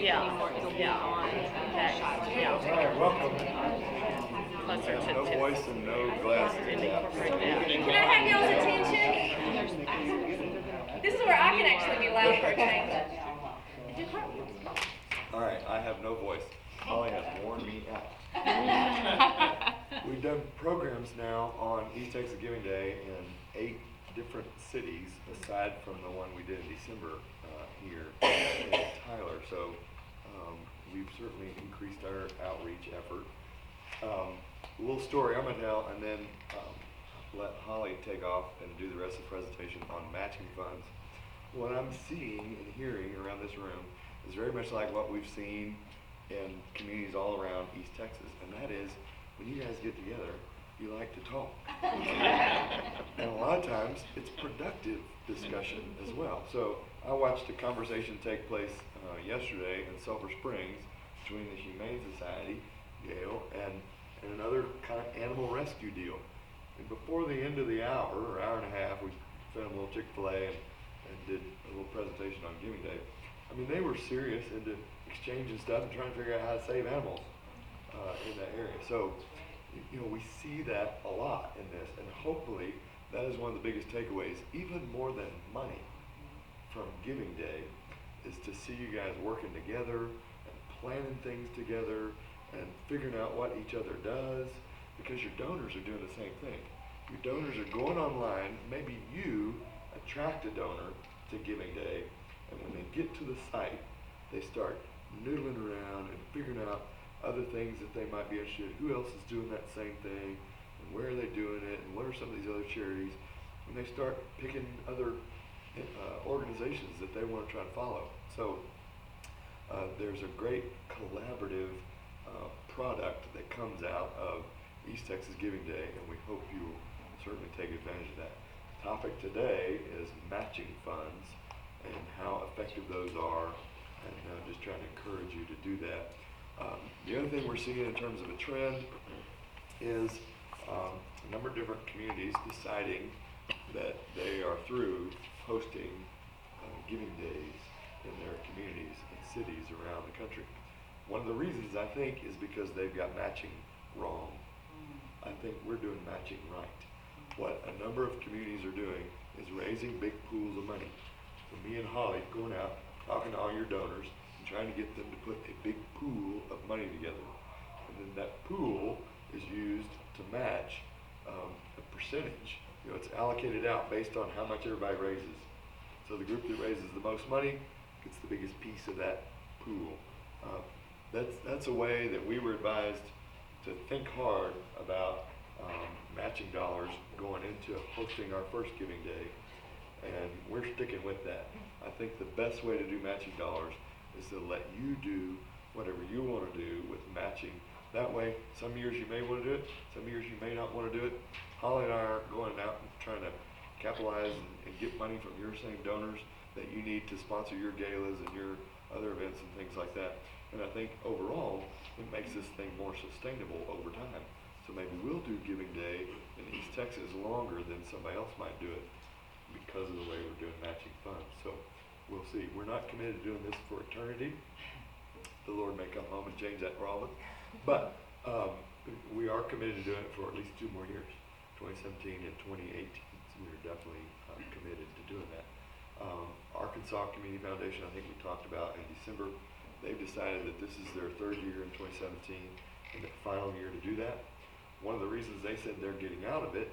It'll be on next, All right, welcome. I closer have to no voice and no glasses. and incorporate that. Can I have y'all's attention? This is where I can actually be loud for a change. All right, I have no voice. Holly has worn me out. We've done programs now on East Texas Giving Day in 8 different cities, aside from the one we did in December here in Tyler. So we've certainly increased our outreach effort. A little story I'm gonna tell, and then let Holly take off and do the rest of the presentation on matching funds. What I'm seeing and hearing around this room is very much like what we've seen in communities all around East Texas, and that is when you guys get together, you like to talk. And a lot of times it's productive discussion as well. So I watched a conversation take place yesterday in Sulphur Springs between the Humane Society, Gail, and another kind of animal rescue deal. And before the end of the hour, or hour and a half, we found a little Chick-fil-A and did a little presentation on Giving Day. I mean, they were serious into exchanging stuff and trying to figure out how to save animals in that area. So, you know, we see that a lot in this, and hopefully that is one of the biggest takeaways, even more than money from Giving Day, is to see you guys working together and planning things together and figuring out what each other does, because your donors are doing the same thing. Your donors are going online, maybe you attract a donor to Giving Day, and when they get to the site, they start noodling around and figuring out other things that they might be interested in. Who else is doing that same thing, and where are they doing it, and what are some of these other charities? And they start picking other organizations that they want to try to follow. So there's a great collaborative product that comes out of East Texas Giving Day, and we hope you will certainly take advantage of that. The topic today is matching funds and how effective those are, and just trying to encourage you to do that. The other thing we're seeing in terms of a trend is a number of different communities deciding that they are through hosting Giving Days in their communities and cities around the country. One of the reasons, I think, is because they've got matching wrong. I think we're doing matching right. What a number of communities are doing is raising big pools of money. So me and Holly going out, talking to all your donors, and trying to get them to put a big pool of money together. And then that pool is used to match a percentage. You know, it's allocated out based on how much everybody raises. So the group that raises the most money gets the biggest piece of that pool. That's a way that we were advised to think hard about matching dollars going into hosting our first Giving Day, and we're sticking with that. I think the best way to do matching dollars is to let you do whatever you want to do with matching. That way, some years you may want to do it, some years you may not want to do it. Holly and I are going out and trying to capitalize and get money from your same donors that you need to sponsor your galas and your other events and things like that. And I think overall, it makes this thing more sustainable over time. So maybe we'll do Giving Day in East Texas longer than somebody else might do it because of the way we're doing matching funds. So we'll see. We're not committed to doing this for eternity. The Lord may come home and change that for all of us. But we are committed to doing it for at least 2 more years, 2017 and 2018. So we're definitely committed to doing that. Arkansas Community Foundation, I think we talked about in December, they've decided that this is their 3rd year in 2017 and the final year to do that. One of the reasons they said they're getting out of it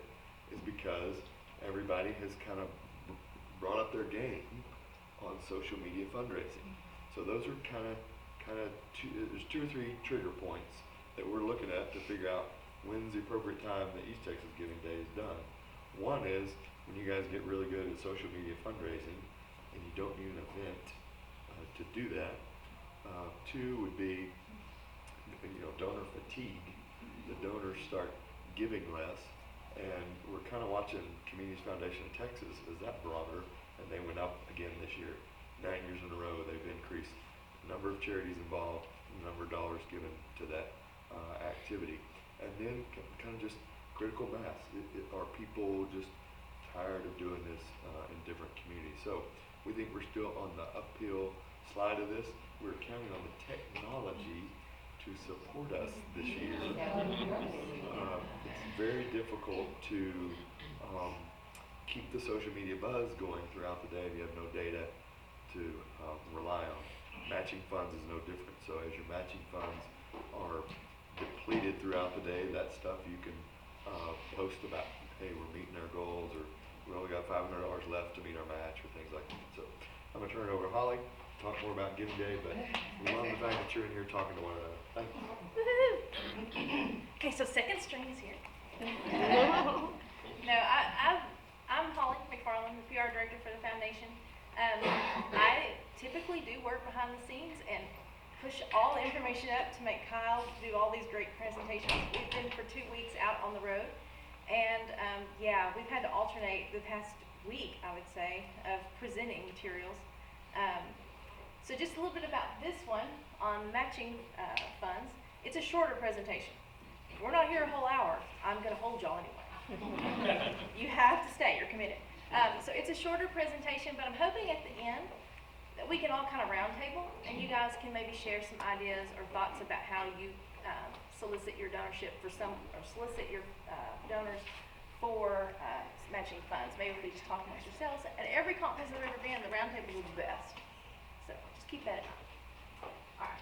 is because everybody has kind of brought up their game on social media fundraising. So those are kind of there's 2 or 3 trigger points that we're looking at to figure out when's the appropriate time that East Texas Giving Day is done. One is when you guys get really good at social media fundraising and you don't need an event to do that. 2 would be, donor fatigue. The donors start giving less, and we're kind of watching Communities Foundation of Texas as that broader, and they went up again this year. 9 years in a row, they've increased the number of charities involved, the number of dollars given to that activity. And then kind of just critical mass. Are people just tired of doing this in different communities? So we think we're still on the uphill slide of this, we're counting on the technology to support us this year. It's very difficult to keep the social media buzz going throughout the day if you have no data to rely on. Matching funds is no different. So as your matching funds are depleted throughout the day, that stuff you can post about, hey, we're meeting our goals, or we only got $500 left to meet our match, or things like that. So I'm gonna turn it over to Holly, talk more about Giving Day, but we love the fact that you're in here talking to one another. Thank you. Woohoo! Okay, so second string is here. No, I'm Holly McFarland, the PR director for the foundation. I typically do work behind the scenes and push all the information up to make Kyle do all these great presentations. We've been for 2 weeks out on the road, and yeah, we've had to alternate the past week, I would say, of presenting materials. So just a little bit about this one on matching funds. It's a shorter presentation. We're not here a whole hour. I'm going to hold y'all anyway. You have to stay. You're committed. So it's a shorter presentation, but I'm hoping at the end that we can all kind of roundtable, and you guys can maybe share some ideas or thoughts about how you solicit your donorship for or solicit your donors for matching funds. Maybe we just talk amongst yourselves. At every conference I've ever been, the roundtable is the best. So just keep that in mind. All right.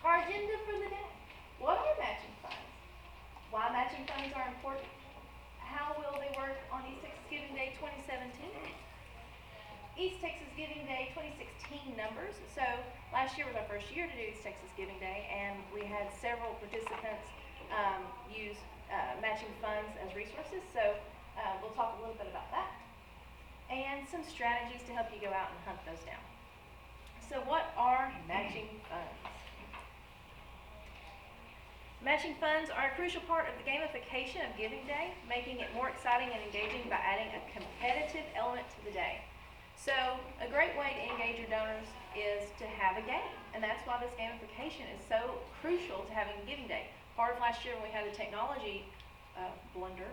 Our agenda for the day. What are matching funds? Why matching funds are important? How will they work on East Texas Giving Day 2017? East Texas Giving Day 2016 numbers. So last year was our first year to do East Texas Giving Day, and we had several participants use matching funds as resources. So we'll talk a little bit about that, and some strategies to help you go out and hunt those down. So what are matching funds? Matching funds are a crucial part of the gamification of Giving Day, making it more exciting and engaging by adding a competitive element to the day. So a great way to engage your donors is to have a game, and that's why this gamification is so crucial to having Giving Day. Part of last year when we had the technology blunder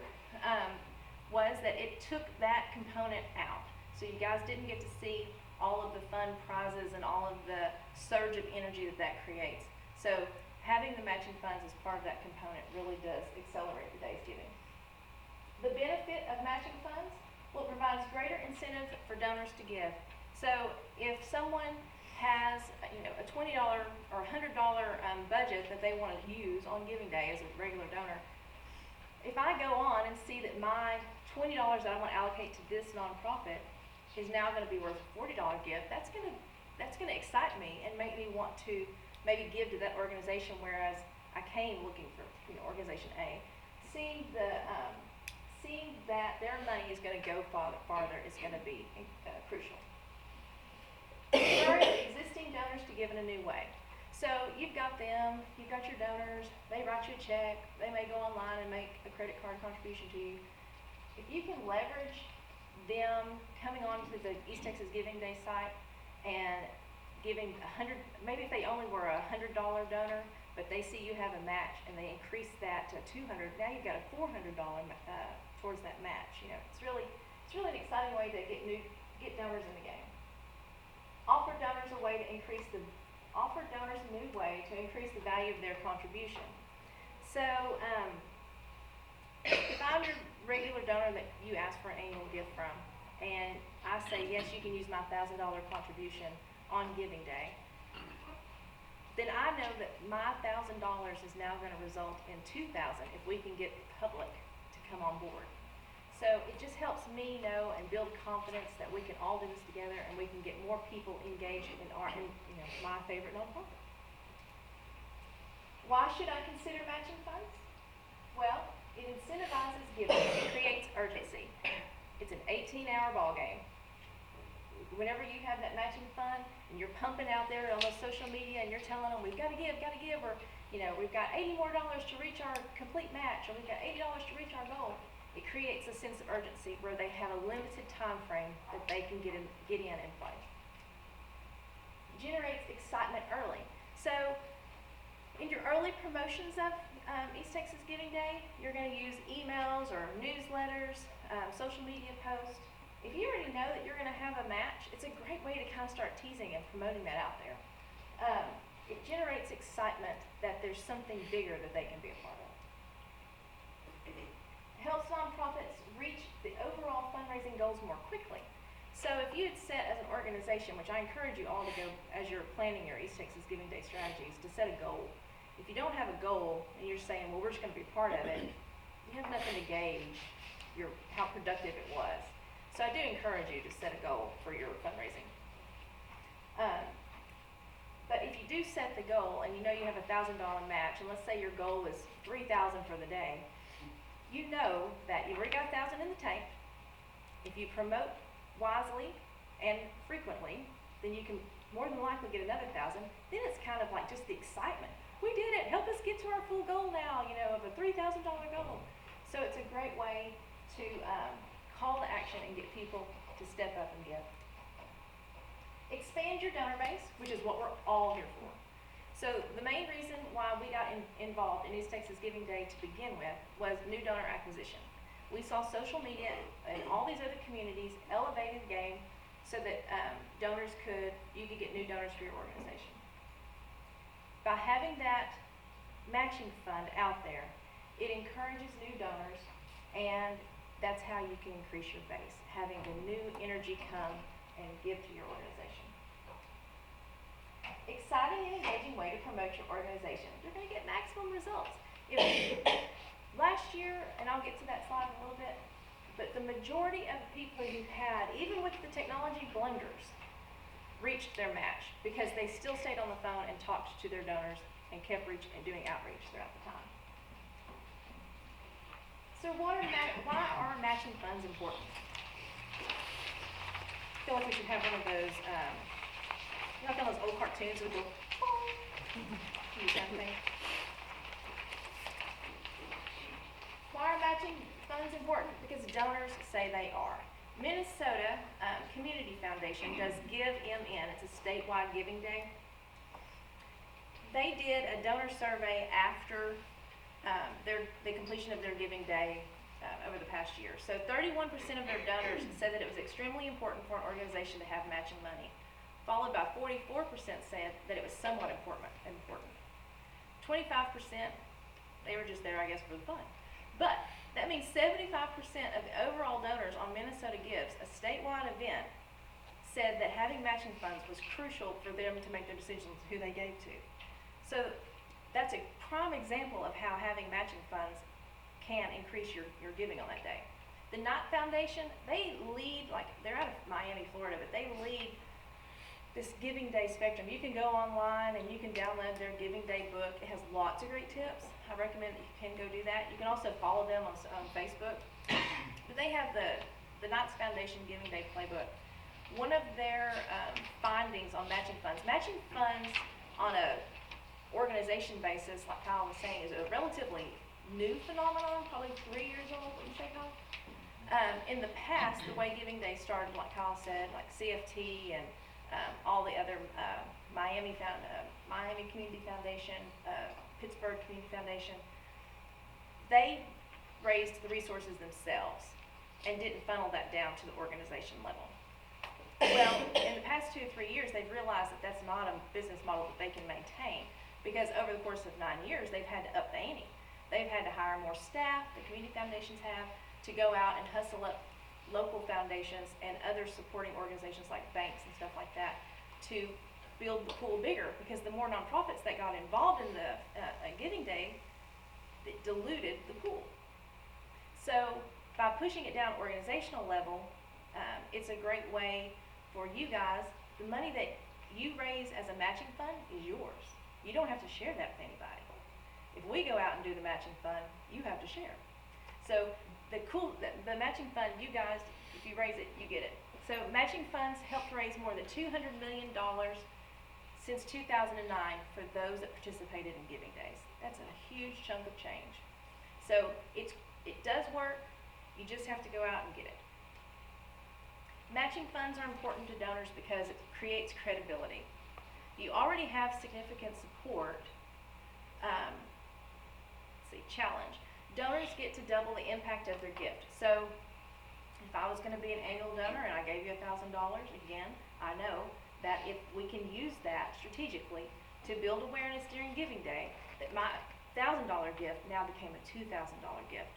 was that it took that component out. So you guys didn't get to see all of the fun prizes and all of the surge of energy that creates. So having the matching funds as part of that component really does accelerate the day's giving. The benefit of matching funds, well, it provides greater incentive for donors to give. So if someone has a $20 or $100 budget that they want to use on Giving Day as a regular donor, if I go on and see that my $20 that I want to allocate to this nonprofit is now going to be worth a $40 gift, that's going to excite me and make me want to maybe give to that organization, whereas I came looking for organization A. Seeing that their money is going to go farther is going to be crucial. Encourage existing donors to give in a new way. So you've got them, you've got your donors, they write you a check, they may go online and make a credit card contribution to you. If you can leverage them coming onto the East Texas Giving Day site and giving maybe if they only were a $100 donor, but they see you have a match and they increase that to $200, now you've got a $400 towards that match. It's really an exciting way to get donors in the game. Offer donors a new way to increase the value of their contribution. So if I'm your regular donor that you ask for an annual gift from, and I say yes, you can use my $1,000 contribution on Giving Day, then I know that my $1,000 is now going to result in $2,000 if we can get the public to come on board. So it just helps me know and build confidence that we can all do this together and we can get more people engaged in my favorite nonprofit. Why should I consider matching funds? Well, it incentivizes giving. It creates urgency. It's an 18-hour ball game. Whenever you have that matching fund and you're pumping out there on those social media and you're telling them we've got to give, or we've got $80 more to reach our complete match, or we've got $80 to reach our goal, it creates a sense of urgency where they have a limited time frame that they can get in and play. Generates excitement early. So in your early promotions of East Texas Giving Day, you're going to use emails or newsletters, social media posts. if you already know that you're gonna have a match, it's a great way to kind of start teasing and promoting that out there. It generates excitement that there's something bigger that they can be a part of. Helps nonprofits reach the overall fundraising goals more quickly. So if you had set as an organization, which I encourage you all to go as you're planning your East Texas Giving Day strategies, to set a goal. If you don't have a goal and you're saying, well, we're just gonna be part of it, you have nothing to gauge how productive it was. So I do encourage you to set a goal for your fundraising. But if you do set the goal and you know you have $1,000 match, and let's say your goal is $3,000 for the day, you know that you already got 1,000 in the tank. If you promote wisely and frequently, then you can more than likely get another 1,000. Then it's kind of like just the excitement. We did it. Help us get to our full goal now, of a $3,000 goal. So it's a great way to call to action and get people to step up and give. Expand your donor base, which is what we're all here for. So the main reason why we got involved in East Texas Giving Day to begin with was new donor acquisition. We saw social media and all these other communities elevating the game so that you could get new donors for your organization. By having that matching fund out there, it encourages new donors, and that's how you can increase your base, having the new energy come and give to your organization. Exciting and engaging way to promote your organization. You're going to get maximum results. Last year, and I'll get to that slide in a little bit, but the majority of the people who had, even with the technology blunders, reached their match because they still stayed on the phone and talked to their donors and kept doing outreach throughout the time. So why are matching funds important? I feel like we should have one of those, like on those old cartoons with the kind of thing. Why are matching funds important? Because donors say they are. Minnesota Community Foundation does Give MN. It's a statewide giving day. They did a donor survey after the completion of their giving day over the past year. So 31% of their donors said that it was extremely important for an organization to have matching money, followed by 44% said that it was somewhat important. 25%, they were just there, I guess, for the fun. But that means 75% of the overall donors on Minnesota Gives, a statewide event, said that having matching funds was crucial for them to make their decisions who they gave to. So that's a prime example of how having matching funds can increase your giving on that day. The Knight Foundation, they lead, they're out of Miami, Florida, but they lead this Giving Day spectrum. You can go online and you can download their Giving Day book. It has lots of great tips. I recommend that you can go do that. You can also follow them on Facebook. But they have the Knights Foundation Giving Day playbook. One of their findings on matching funds on a organization basis, like Kyle was saying, is a relatively new phenomenon, probably 3 years old, wouldn't you say, Kyle? In the past, the way Giving Day started, like Kyle said, like CFT and all the other Miami Community Foundation, Pittsburgh Community Foundation, they raised the resources themselves and didn't funnel that down to the organization level. Well, in the past 2 or 3 years, they've realized that that's not a business model that they can maintain, because over the course of 9 years, they've had to up the ante. They've had to hire more staff, the community foundations have, to go out and hustle up local foundations and other supporting organizations like banks and stuff like that to build the pool bigger, because the more nonprofits that got involved in the Giving Day, it diluted the pool. So by pushing it down organizational level, it's a great way for you guys. The money that you raise as a matching fund is yours. You don't have to share that with anybody. If we go out and do the matching fund, you have to share. So the matching fund, you guys, if you raise it, you get it. So matching funds helped raise more than $200 million since 2009 for those that participated in Giving Days. That's a huge chunk of change. So it does work. You just have to go out and get it. Matching funds are important to donors because it creates credibility. You already have significant support. Challenge. Donors get to double the impact of their gift. So If I was gonna be an annual donor and I gave you $1,000, again, I know that if we can use that strategically to build awareness during Giving Day, that my $1,000 gift now became a $2,000 gift.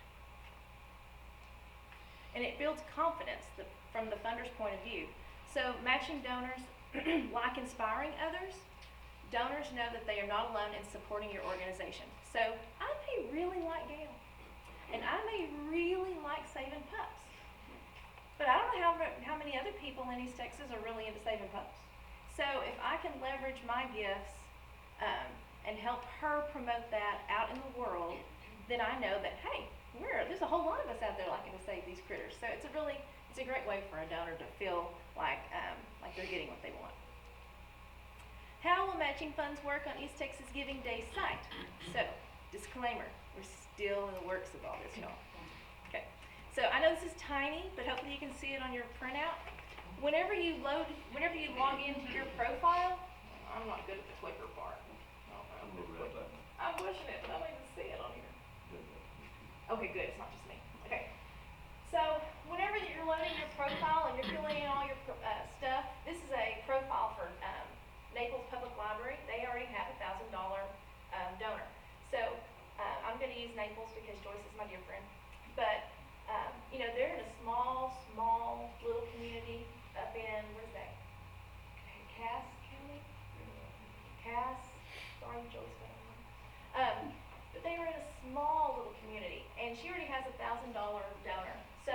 And it builds confidence from the funder's point of view. So matching donors, like inspiring others, donors know that they are not alone in supporting your organization. So I may really like Gail, and I may really like saving pups, but I don't know how many other people in East Texas are really into saving pups. So if I can leverage my gifts and help her promote that out in the world, then I know that, hey, there's a whole lot of us out there liking to save these critters. So it's a great way for a donor to feel like they're getting what they want. How will matching funds work on East Texas Giving Day site? So, disclaimer, we're still in the works of all this, y'all. Okay, so I know this is tiny, but hopefully you can see it on your printout. Whenever you log into your profile, I'm not good at the clicker part. I'm pushing it, but I don't even see it on here. Okay, good, it's not just me. Okay, so whenever you're loading your profile and you're filling in all your stuff, this is a profile for Naples Public Library. They already have a $1,000 donor. So I'm going to use Naples because Joyce is my dear friend. But they're in a small little community up in, where's that? Cass County? Cass. Sorry, Joyce. But they were in a small little community, and she already has a $1,000 donor. So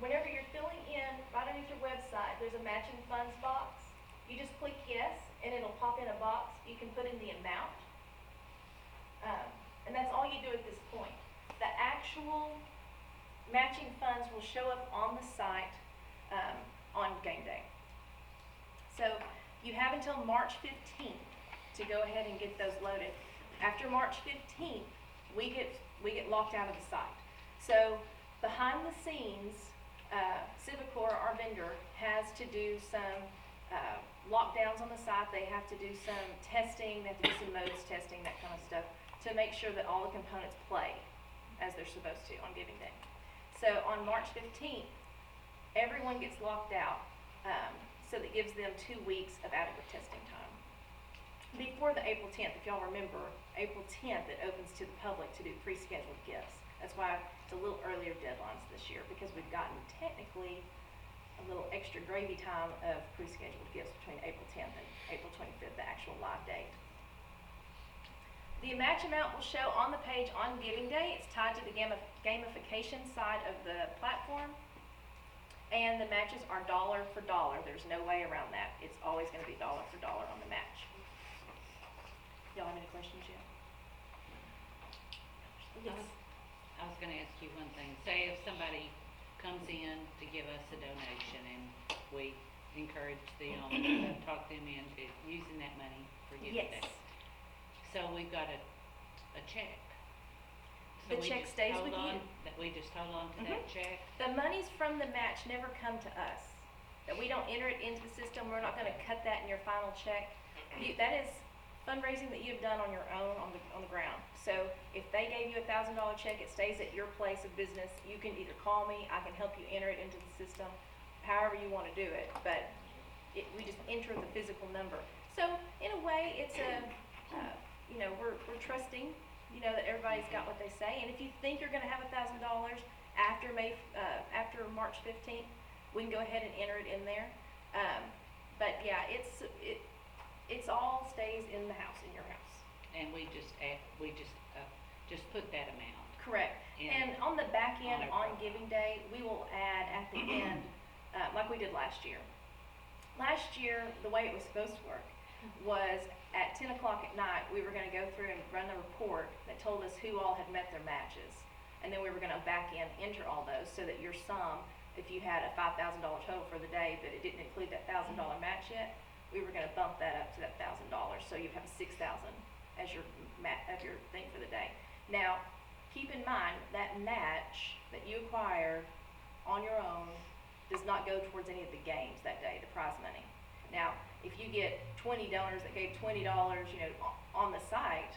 whenever you're filling in right underneath your website, there's a matching funds box. You just click yes, and it'll pop in a box. You can put in the amount, and that's all you do at this point. The actual matching funds will show up on the site on game day. So you have until March 15th to go ahead and get those loaded. After March 15th, we get locked out of the site. So behind the scenes, Civicor, our vendor, has to do some lockdowns on the site. They have to do some testing, they have to do some modes testing, that kind of stuff, to make sure that all the components play as they're supposed to on Giving Day. So on March 15th, everyone gets locked out, so that gives them 2 weeks of adequate testing time. Before the April 10th, if y'all remember, April 10th it opens to the public to do pre-scheduled gifts. That's why it's a little earlier deadlines this year, because we've gotten technically a little extra gravy time of pre-scheduled gifts between April 10th and April 25th, the actual live date. The match amount will show on the page on Giving Day. It's tied to the gamification side of the platform. And the matches are dollar for dollar. There's no way around that. It's always going to be dollar for dollar on the match. Y'all have any questions yet? Yes. I was gonna ask you one thing. Say if somebody comes in to give us a donation and we encourage them, talk them into using that money for Giving Day. Yes. So we've got a check. So The check stays with you. We just hold on to that check. The monies from the match never come to us. That we don't enter it into the system. We're not going to cut that in your final check. That is fundraising that you've done on your own on the ground. So if they gave you a $1,000 check, it stays at your place of business. You can either call me, I can help you enter it into the system, however you want to do it. But we just enter the physical number. So in a way, it's we're trusting, that everybody's got what they say. And if you think you're going to have $1,000 after March 15th, we can go ahead and enter it in there. But yeah, it's all stays in the house, in your house. And we just put that amount. Correct. And on the back end, on Giving Day, we will add at the end, like we did last year. Last year, the way it was supposed to work was at 10 o'clock at night, we were going to go through and run a report that told us who all had met their matches. And then we were going to back end enter all those so that your sum, if you had a $5,000 total for the day, but it didn't include that $1,000 match yet, we were going to bump that up to that $1,000. So you'd have $6,000 as your thing for the day. Now, keep in mind that match that you acquired on your own does not go towards any of the games that day, the prize money. Now, if you get 20 donors that gave $20, on the site,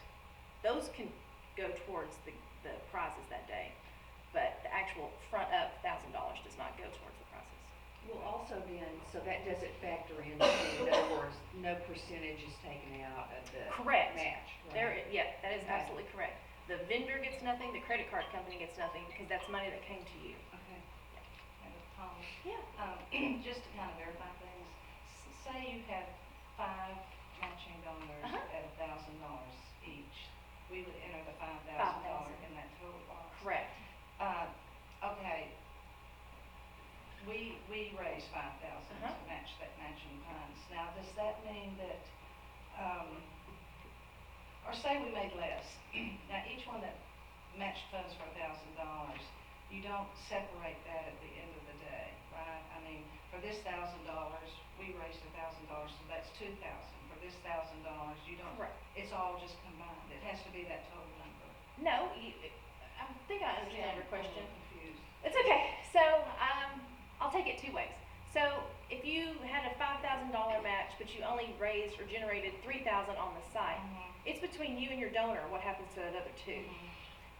those can go towards the prizes that day. but the actual front up $1,000 does not go towards the process. Well, also then, so that doesn't factor in, in other words, no percentage is taken out of the Correct. match, right? Yeah, that is Okay. absolutely correct. The vendor gets nothing, the credit card company gets nothing, because that's money that came to you. Okay. Yeah. Just to kind of verify things, say you have 5 matching donors Uh-huh. at $1,000 each, we would enter the $5,000 $5,000. in that total box. Correct. Okay, we raise 5,000 Uh-huh. to match that matching funds. Now, does that mean that, or say we made less, now each one that matched funds for $1,000, you don't separate that at the end of the day, right? I mean, for this $1,000, we raised $1,000, so that's 2,000. For this $1,000, you don't, Right. it's all just combined. It has to be that total number. No, I think I understand your I'm a question. little confused. It's okay. So, I'll take it two ways. So, if you had a $5,000 match, but you only raised or generated $3,000 on the site, it's between you and your donor what happens to that other two.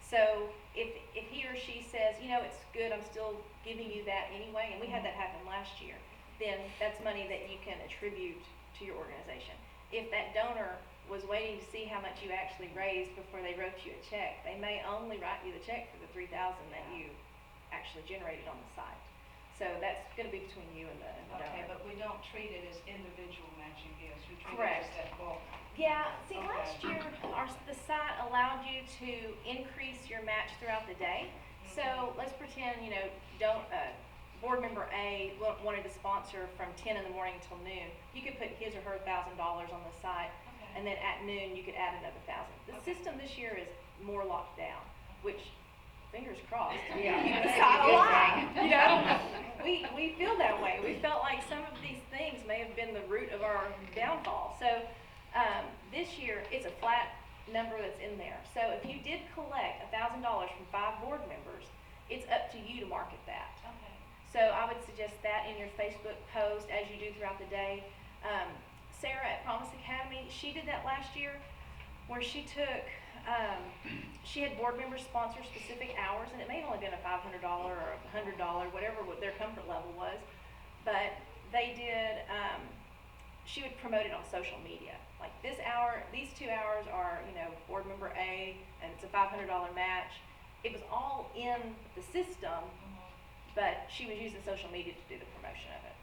So, if he or she says, you know, it's good, I'm still giving you that anyway, and we had that happen last year, then that's money that you can attribute to your organization. If that donor was waiting to see how much you actually raised before they wrote you a check, they may only write you the check for the $3,000 that you actually generated on the site. So that's gonna be between you and the Okay, donor. but we don't treat it as individual matching gifts. We treat it Correct. as that bulk. Yeah, see, Okay. last year, the site allowed you to increase your match throughout the day. So let's pretend, you know, board member A wanted to sponsor from 10 in the morning till noon. You could put his or her $1,000 on the site, Okay. and then at noon, you could add another 1,000. The Okay. system this year is more locked down, which, fingers crossed, Yeah. keep the That's a site good alive, thing. you know? We feel that way. We felt like some of these things may have been the root of our downfall. So, this year, it's a flat number that's in there. So if you did collect $1,000 from 5 board members, it's up to you to market that. Okay. So I would suggest that in your Facebook post as you do throughout the day. Sarah at Promise Academy, she did that last year where she took, she had board members sponsor specific hours, and it may have only been a $500 or a $100, whatever their comfort level was. But they did, she would promote it on social media. Like this hour, these 2 hours are, you know, board member A, and it's a $500 match. It was all in the system, but she was using social media to do the promotion of it.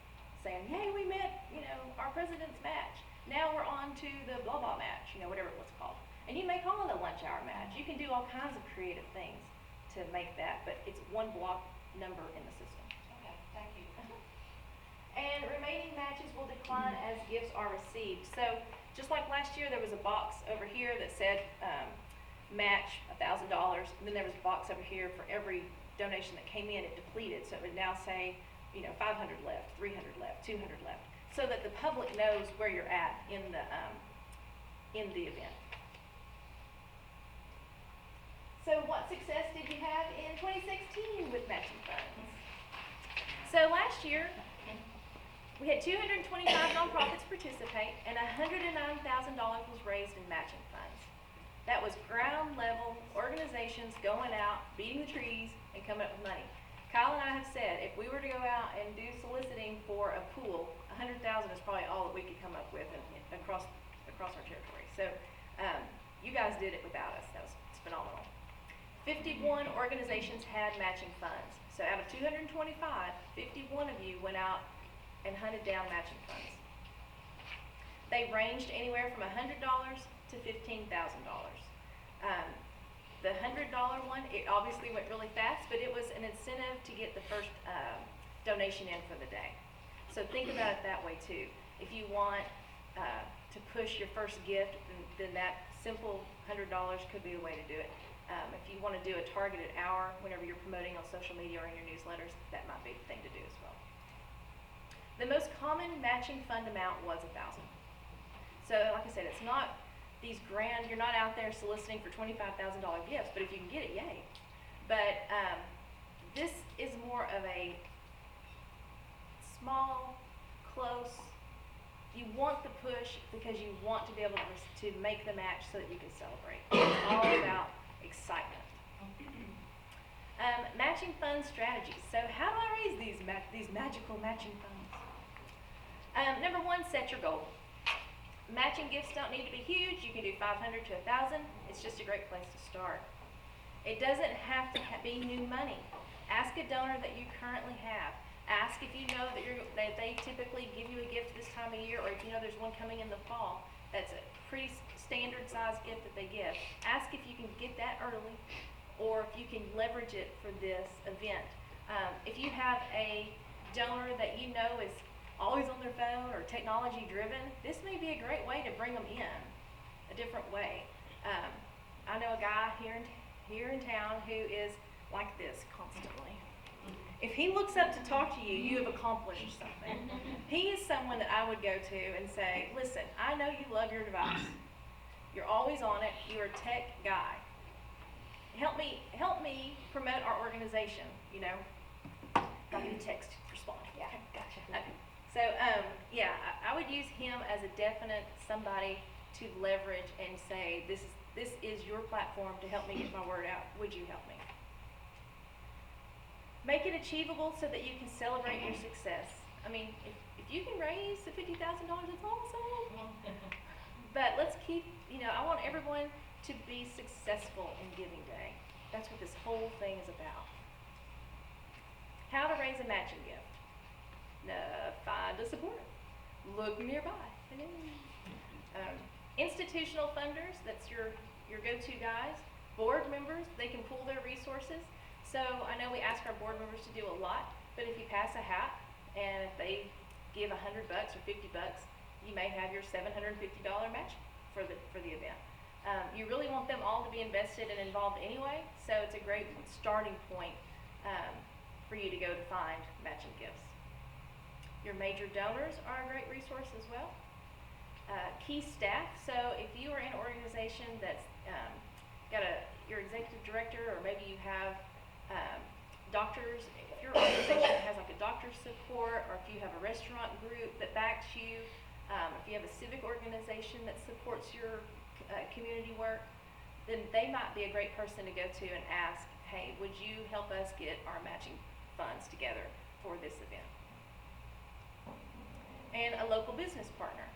Saying, hey, we met, you know, our president's match. Now we're on to the blah blah match, you know, whatever it was called. And you may call it a lunch hour match. You can do all kinds of creative things to make that, but it's one block number in the system. Okay, thank you. And remaining matches will decline as gifts are received. So just like last year, there was a box over here that said match $1,000. And then there was a box over here for every donation that came in, it depleted. So it would now say, you know, 500 left, 300 left, 200 left, so that the public knows where you're at in the event. So what success did you have in 2016 with matching funds? So last year, we had 225 nonprofits participate, and $109,000 was raised in matching funds. That was ground level organizations going out, beating the trees, and coming up with money. Kyle and I have said, if we were to go out and do soliciting for a pool, $100,000 is probably all that we could come up with across our territory. So, you guys did it without us. It's phenomenal. 51 organizations had matching funds. So out of 225, 51 of you went out and hunted down matching funds. They ranged anywhere from $100 to $15,000. The $100 one, it obviously went really fast, but it was an incentive to get the first donation in for the day. So think about it that way too. If you want to push your first gift, then that simple $100 could be the way to do it. If you want to do a targeted hour whenever you're promoting on social media or in your newsletters, that might be the thing to do as well. The most common matching fund amount was $1,000. So like I said, it's not these grand, you're not out there soliciting for $25,000 gifts, but if you can get it, yay. But this is more of a small, close, you want the push because you want to be able to make the match so that you can celebrate. It's all about excitement. Matching fund strategies. So how do I raise these magical matching funds? Number one, set your goal. Matching gifts don't need to be huge. You can do 500 to 1,000. It's just a great place to start. It doesn't have to be new money. Ask a donor that you currently have. Ask if you know that they typically give you a gift this time of year, or if you know there's one coming in the fall. That's a pretty standard size gift that they give. Ask if you can get that early, or if you can leverage it for this event. If you have a donor that you know is always on their phone or technology driven, this may be a great way to bring them in a different way. I know a guy here in town who is like this constantly. If he looks up to talk to you, you have accomplished something. He is someone that I would go to and say, listen, I know you love your device. You're always on it. You're a tech guy. Help me promote our organization, you know. I'll give you a text, respond. Yeah, gotcha. Okay. So, yeah, I would use him as a definite somebody to leverage and say, this is your platform to help me get my word out. Would you help me? Make it achievable so that you can celebrate your success. I mean, if you can raise the $50,000, it's awesome. But let's keep, I want everyone to be successful in Giving Day. That's what this whole thing is about. How to raise a matching gift. Find a supporter. Look nearby. Institutional funders, that's your go-to guys. Board members, they can pool their resources. So I know we ask our board members to do a lot, but if you pass a hat and if they give $100 or $50, you may have your $750 match for the event. You really want them all to be invested and involved anyway, so it's a great starting point for you to go to find matching gifts. Your major donors are a great resource as well. Key staff, so if you are in an organization that's got your executive director, or maybe you have doctors, if your organization has like a doctor's support, or if you have a restaurant group that backs you, if you have a civic organization that supports your community work, then they might be a great person to go to and ask, hey, would you help us get our matching funds together for this event? And a local business partner.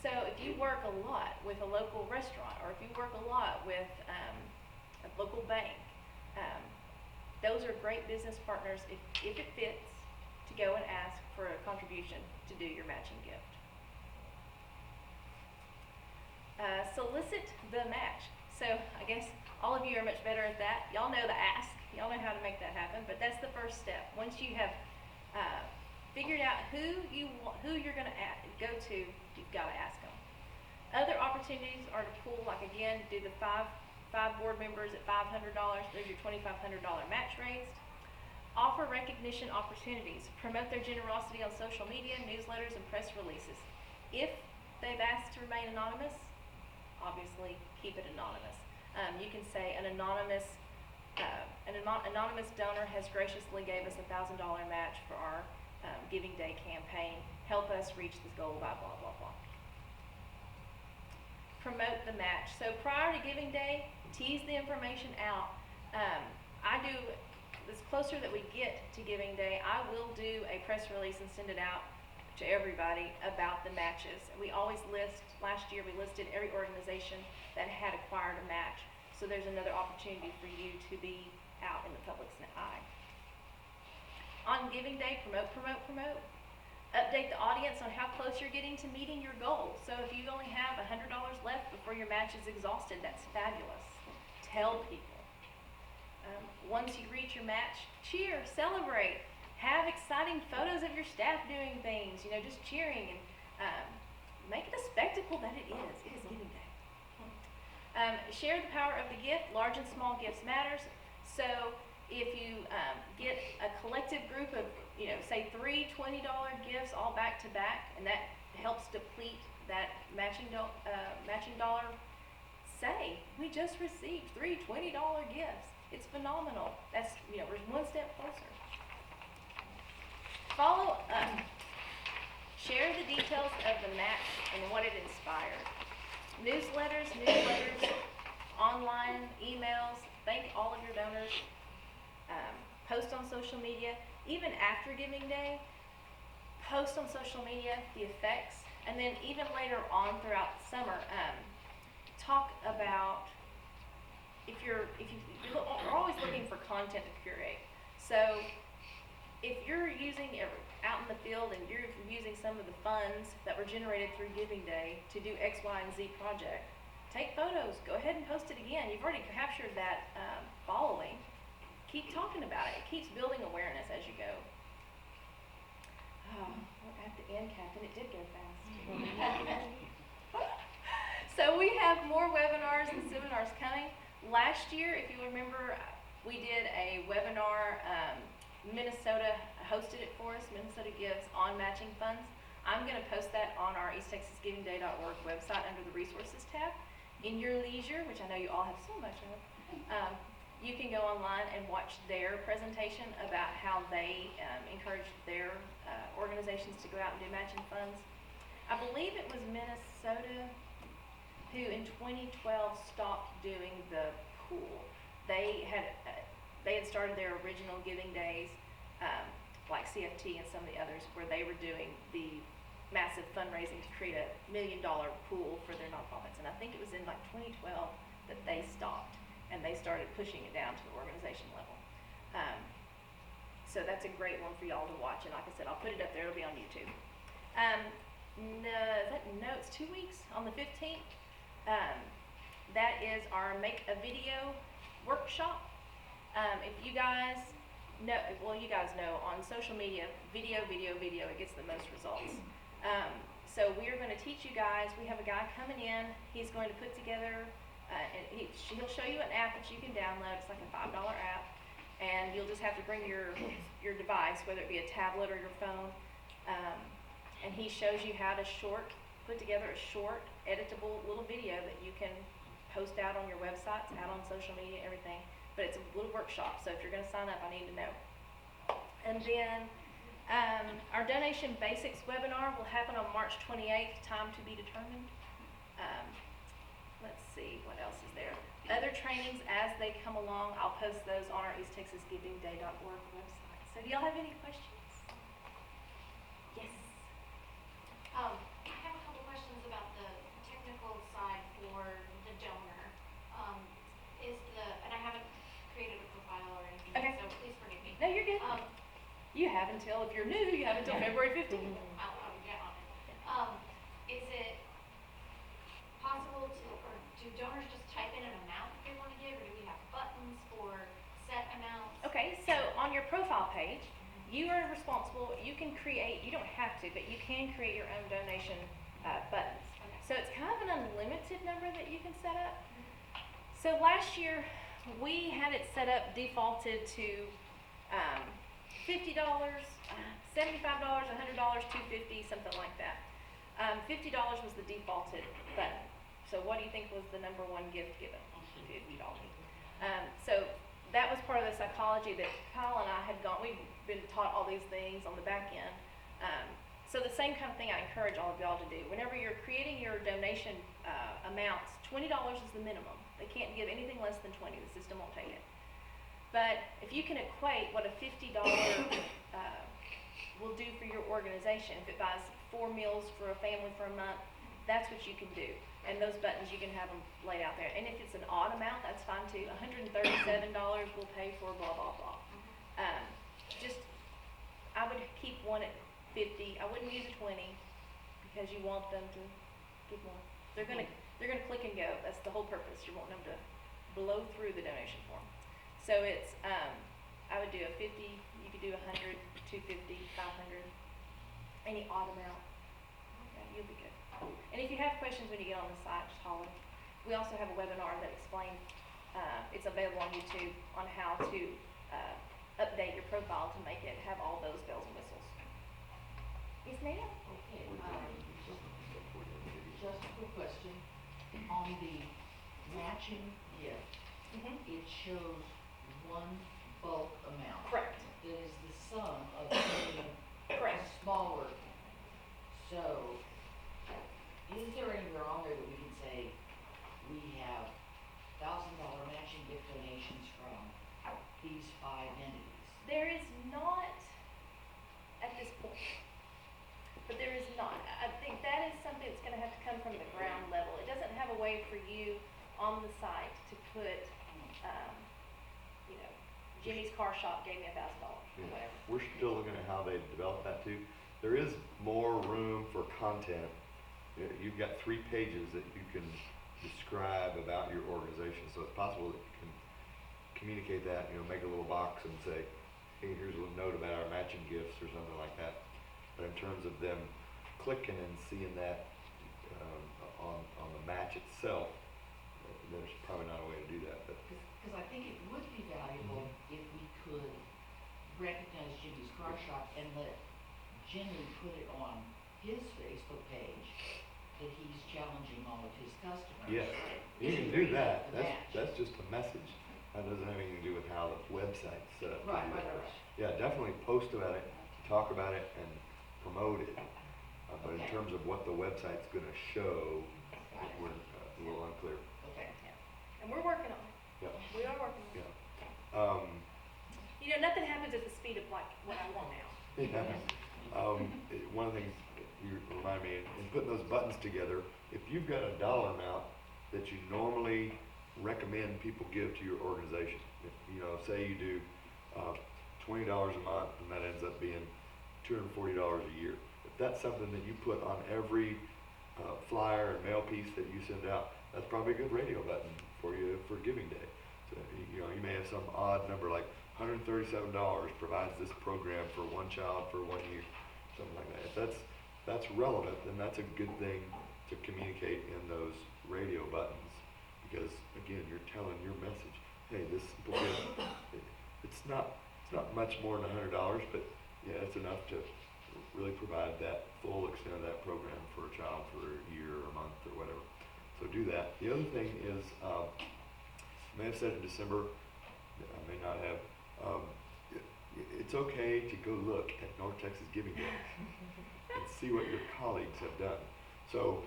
So if you work a lot with a local restaurant, or if you work a lot with a local bank, those are great business partners if it fits to go and ask for a contribution to do your matching gift. Solicit the match. So I guess all of you are much better at that. Y'all know the ask. Y'all know how to make that happen, but that's the first step. Once you have figured out who you're going to go to, you've got to ask them. Other opportunities are to pool, like again, do the five board members at $500. There's your $2,500 match raised. Offer recognition opportunities. Promote their generosity on social media, newsletters, and press releases. If they've asked to remain anonymous, obviously keep it anonymous. You can say an anonymous donor has graciously gave us a $1,000 match for our Giving Day campaign. Help us reach this goal by blah, blah, blah. Promote the match. So prior to Giving Day, tease the information out. As closer that we get to Giving Day, I will do a press release and send it out to everybody about the matches. We always last year we listed every organization that had acquired a match. So there's another opportunity for you to be out in the public's eye. On Giving Day, promote. Update the audience on how close you're getting to meeting your goal. So if you only have $100 left before your match is exhausted, that's fabulous. Tell people. Once you reach your match, cheer, celebrate. Have exciting photos of your staff doing things, just cheering, and make it a spectacle that it is. It is Giving Day. Share the power of the gift. Large and small gifts matters. So if you get a collective group of, say 3 $20 gifts all back to back, and that helps deplete that matching dollar, say, we just received 3 $20 gifts. It's phenomenal. That's, we're one step closer. Follow up. Share the details of the match and what it inspired. Newsletters, online, emails. Thank all of your donors. post on social media, even after Giving Day, post on social media the effects, and then even later on throughout the summer, talk about if you're we're always looking for content to curate. So if you're using out in the field and you're using some of the funds that were generated through Giving Day to do X, Y, and Z project, take photos. Go ahead and post it again. You've already captured that following. Keep talking about it. It keeps building awareness as you go. Oh, we're at the end, Captain. It did go fast. So we have more webinars and seminars coming. Last year, if you remember, we did a webinar. Minnesota hosted it for us. Minnesota Gives on matching funds. I'm going to post that on our easttexasgivingday.org website under the resources tab. In your leisure, which I know you all have so much of, you can go online and watch their presentation about how they encourage their organizations to go out and do matching funds. I believe it was Minnesota who in 2012 stopped doing the pool. They had started their original Giving Days, like CFT and some of the others, where they were doing the massive fundraising to create $1 million pool for their nonprofits. And I think it was in like 2012 that they stopped and they started pushing it down to the organization level. So that's a great one for y'all to watch. And like I said, I'll put it up there. It'll be on YouTube. It's 2 weeks on the 15th. That is our Make a Video workshop. If you guys know, well, you guys know on social media, video, it gets the most results. So we are going to teach you guys. We have a guy coming in. He's going to put together, and he'll show you an app that you can download. It's like a $5 app, and you'll just have to bring your device, whether it be a tablet or your phone. And he shows you how to put together a short, editable little video that you can post out on your websites, out on social media, everything. But it's a little workshop, so if you're going to sign up, I need to know. And then our donation basics webinar will happen on March 28th, time to be determined. Let's see, what else is there? Other trainings as they come along, I'll post those on our easttexasgivingday.org website. So do y'all have any questions? Yes. I have a couple questions about the technical side for the donor. And I haven't created a profile or anything, Okay. so please forgive me. No, you're good. You have until, if you're new, you have until February 15th. I'll get on it. Is it possible or do donors just type in an amount that they want to give, or do we have buttons for set amounts? Okay, so on your profile page, you are responsible, you can create, you don't have to, but you can create your own donation buttons. Okay. So it's kind of an unlimited number that you can set up. So last year, we had it set up defaulted to $50, $75, $100, $250, something like that. $50 was the defaulted button. So what do you think was the number one gift given? $50. So that was part of the psychology that Kyle and I had gone, we've been taught all these things on the back end. So the same kind of thing I encourage all of y'all to do. Whenever you're creating your donation amounts, $20 is the minimum. They can't give anything less than 20. The system won't take it. But if you can equate what a $50 will do for your organization, if it buys 4 meals for a family for a month, that's what you can do. And those buttons, you can have them laid out there. And if it's an odd amount, that's fine too. $137 will pay for blah, blah, blah. I would keep one at 50. I wouldn't use a 20 because you want them to give more. They're gonna click and go. That's the whole purpose. You want them to blow through the donation form. So it's, I would do a 50, you could do 100, 250, 500, any odd amount. Okay, you'll be good. And if you have questions when you get on the site, just holler. We also have a webinar that explains, it's available on YouTube on how to update your profile to make it have all those bells and whistles. Yes, ma'am? Okay, just a quick question. On the matching gift, it shows one bulk amount. Correct. That is the sum of any Correct. smaller. So, is there anywhere on there that we can say, we have $1,000 matching gift donations from these 5 entities? There is not at this point, but there is not. I think that is something that's gonna have to come from the ground level. It doesn't have a way for you on the site to put, you know, Jimmy's Car Shop gave me $1,000 or Yeah. whatever. We're still looking at how they develop that too. There is more room for content. You've got 3 pages that you can describe about your organization, so it's possible that you can communicate that, you know, make a little box and say, hey, here's a little note about our matching gifts or something like that. But in terms of them clicking and seeing that on the match itself, there's probably not a way to do that. But Because I think it would be valuable if we could recognize Jimmy's Car Shop and let Jimmy put it on his Facebook page that he's challenging all of his customers. yes, you can do that. That's just a message. That doesn't have anything to do with how the website's set up. to Right, do right, that. right. Yeah, definitely post about it, talk about it, and promote it. But in Okay. terms of what the website's gonna show, we're a little unclear. Okay. And we're working on it. Yeah, We are working on it. yeah. You know, nothing happens at the speed of like what I want now. One of the things you remind me, in putting those buttons together, if you've got a dollar amount that you normally recommend people give to your organization, if, you know, say you do $20 a month and that ends up being $240 a year. If that's something that you put on every flyer and mail piece that you send out, that's probably a good radio button for you for Giving Day. So, you know, you may have some odd number like $137 provides this program for one child for 1 year, something like that. If that's relevant, then that's a good thing to communicate in those radio buttons, because again, you're telling your message. Hey, this simple gift, it's not much more than $100, but yeah, it's enough to really provide that full extent of that program for a child for a year or a month or whatever. So do that. The other thing is, I may have said in December, I may not have, it's okay to go look at North Texas Giving Day and see what your colleagues have done. So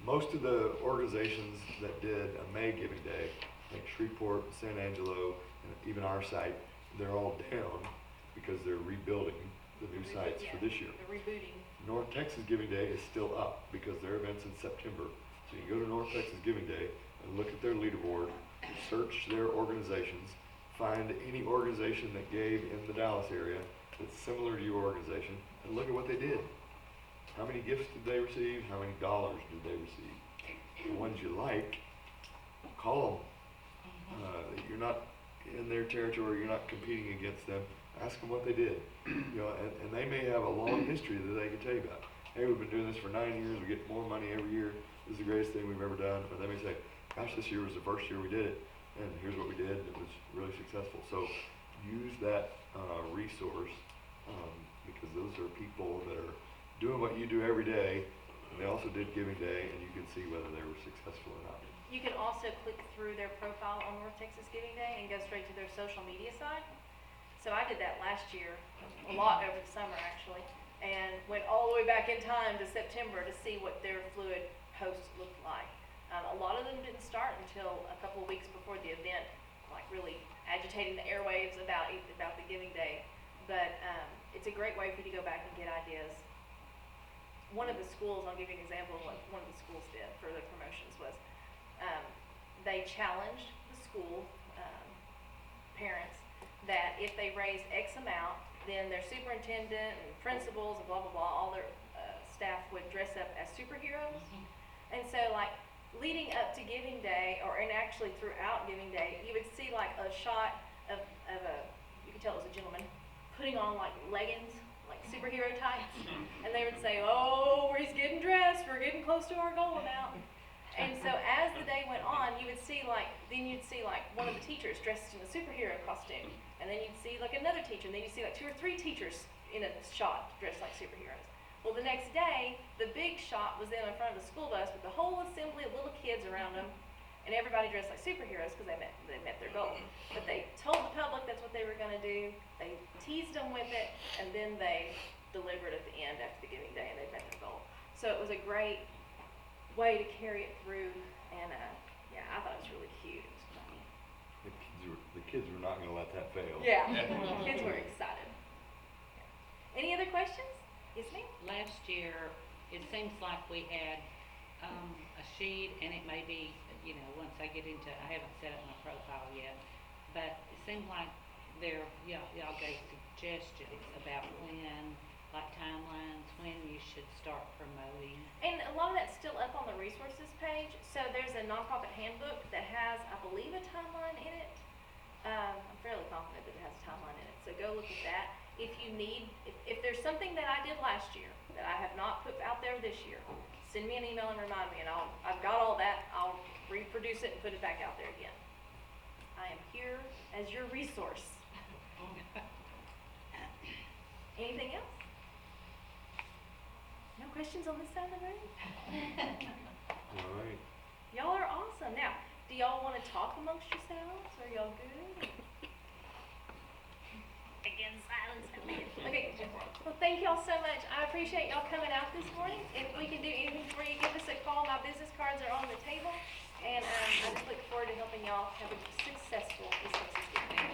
most of the organizations that did a May Giving Day, like Shreveport, San Angelo, and even our site, they're all down because they're rebuilding the new sites for this year. The rebooting. North Texas Giving Day is still up because their event's in September. So you go to North Texas Giving Day and look at their leaderboard, search their organizations, find any organization that gave in the Dallas area that's similar to your organization, and look at what they did. How many gifts did they receive? How many dollars did they receive? The ones you like, call them. You're not in their territory, you're not competing against them. Ask them what they did. You know, and they may have a long history that they can tell you about. Hey, we've been doing this for 9 years, we get more money every year, this is the greatest thing we've ever done. Or they may say, gosh, this year was the first year we did it, and here's what we did, and it was really successful. So use that resource, because those are people that are doing what you do every day, and they also did Giving Day, and you can see whether they were successful or not. You can also click through their profile on North Texas Giving Day and go straight to their social media site. So I did that last year, a lot over the summer actually, and went all the way back in time to September to see what their fluid posts looked like. A lot of them didn't start until a couple of weeks before the event, like really agitating the airwaves about the Giving Day. But it's a great way for you to go back and get ideas. One of the schools, I'll give you an example of what one of the schools did for their promotions was, they challenged the school parents that if they raised X amount, then their superintendent and principals and blah, blah, blah, all their staff would dress up as superheroes. And so like leading up to Giving Day, and actually throughout Giving Day, you would see like a shot of you could tell it was a gentleman, putting on like leggings, like superhero tights. And they would say, oh, he's getting dressed, we're getting close to our goal amount. And so as the day went on, you'd see like one of the teachers dressed in a superhero costume. And then you'd see like another teacher, and then you'd see like 2 or 3 teachers in a shot dressed like superheroes. Well, the next day, the big shot was them in front of the school bus with the whole assembly of little kids around them, and everybody dressed like superheroes because they met their goal. But they told the public that's what they were going to do. They teased them with it, and then they delivered at the end after the Giving Day, and they met their goal. So it was a great way to carry it through, and yeah, I thought it was really cute. It was funny. The kids were not gonna let that fail. Yeah, kids were excited. Any other questions? Yes, ma'am? Last year, it seems like we had, a sheet, and it may be, you know, once I get into, I haven't set up my profile yet, but it seemed like y'all gave suggestions about when, like timelines, when you should start promoting. And a lot of that's still up on the resources page. So there's a nonprofit handbook that has, I believe, a timeline in it. I'm fairly confident that it has a timeline in it. So go look at that. If you need, if there's something that I did last year that I have not put out there this year, send me an email and remind me, and I've got all that. I'll reproduce it and put it back out there again. I am here as your resource. Anything else? No questions on this side of the room? All right. Y'all are awesome. Now, do y'all want to talk amongst yourselves? Are y'all good? Again, silence. Okay. Well, thank y'all so much. I appreciate y'all coming out this morning. If we can do anything for you, give us a call. My business cards are on the table. And I just look forward to helping y'all have a successful East Texas week.